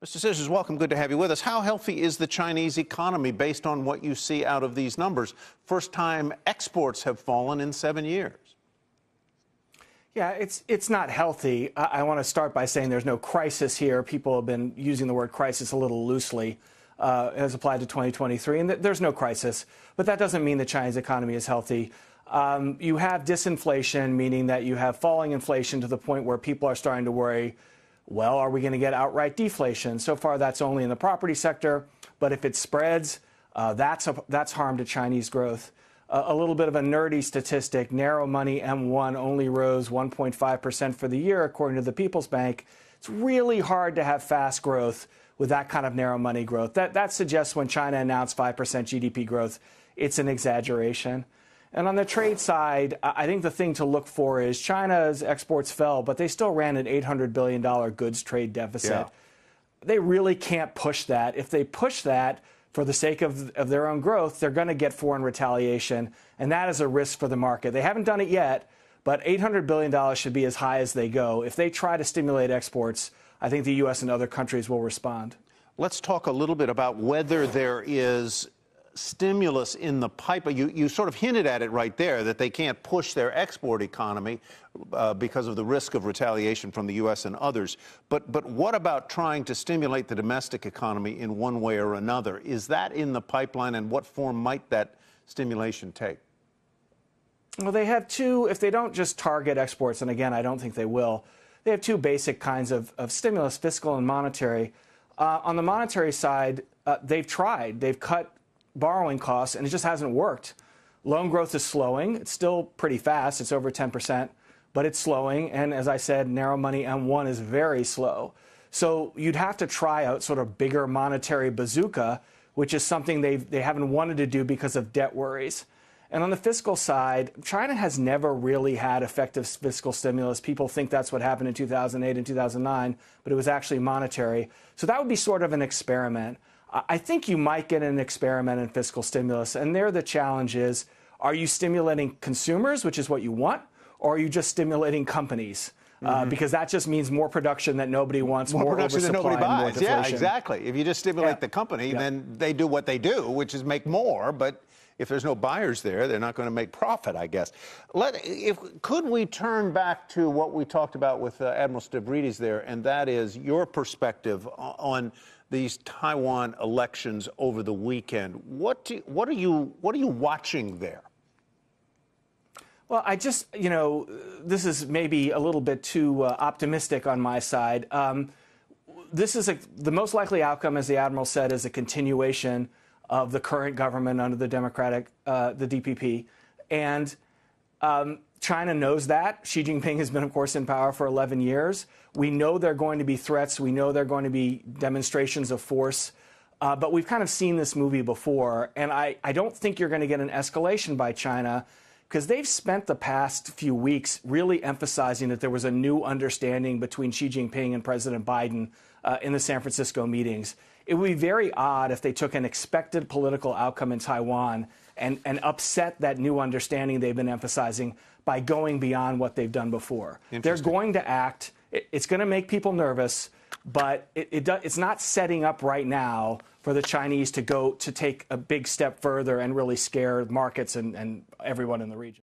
Mr. Scissors, welcome. Good to have you with us. How healthy is the Chinese economy based on what you see out of these numbers? First time exports have fallen in 7 years. Yeah, it's not healthy. I want to start by saying there's no crisis here. People have been using the word crisis a little loosely as applied to 2023, and there's no crisis. But that doesn't mean the Chinese economy is healthy. You have disinflation, meaning that you have falling inflation to the point where people are starting to worry, well, are we going to get outright deflation? So far, that's only in the property sector. But if it spreads, that's harm to Chinese growth. A little bit of a nerdy statistic, narrow money M1 only rose 1.5% for the year, according to the People's Bank. It's really hard to have fast growth with that kind of narrow money growth. That suggests when China announced 5% GDP growth, it's an exaggeration. And on the trade side, I think the thing to look for is China's exports fell, but they still ran an $800 billion goods trade deficit. Yeah. They really can't push that. If they push that for the sake of their own growth, they're going to get foreign retaliation, and that is a risk for the market. They haven't done it yet, but $800 billion should be as high as they go. If they try to stimulate exports, I think the U.S. and other countries will respond. Let's talk a little bit about whether there is stimulus in the pipeline. You sort of hinted at it right there, that they can't push their export economy because of the risk of retaliation from the U.S. and others. But what about trying to stimulate the domestic economy in one way or another? Is that in the pipeline, and what form might that stimulation take? Well, they have two, if they don't just target exports, and again, I don't think they will, they have two basic kinds of stimulus, fiscal and monetary. On the monetary side, they've tried. They've cut borrowing costs, and it just hasn't worked. Loan growth is slowing. It's still pretty fast. It's over 10%, but it's slowing. And as I said, narrow money M1 is very slow. So you'd have to try out sort of bigger monetary bazooka, which is something they haven't wanted to do because of debt worries. And on the fiscal side, China has never really had effective fiscal stimulus. People think that's what happened in 2008 and 2009, but it was actually monetary. So that would be sort of an experiment. I think you might get an experiment in fiscal stimulus, and there the challenge is, are you stimulating consumers, which is what you want, or are you just stimulating companies? Because that just means more production that nobody wants, more production that nobody buys. Yeah, exactly. If you just stimulate the company, then they do what they do, which is make more, but if there's no buyers there, they're not going to make profit, I guess. Could we turn back to what we talked about with Admiral Stavridis there, and that is your perspective on these Taiwan elections over the weekend. What are you watching there? Well, this is maybe a little bit too optimistic on my side. This is the most likely outcome, as the Admiral said, is a continuation of the current government under the Democratic, the DPP. And China knows that. Xi Jinping has been, of course, in power for 11 years. We know there are going to be threats. We know there are going to be demonstrations of force. But we've kind of seen this movie before. And I don't think you're going to get an escalation by China, because they've spent the past few weeks really emphasizing that there was a new understanding between Xi Jinping and President Biden in the San Francisco meetings. It would be very odd if they took an expected political outcome in Taiwan and upset that new understanding they've been emphasizing by going beyond what they've done before. They're going to act. It's going to make people nervous, but it's not setting up right now for the Chinese to take a big step further and really scare markets and everyone in the region.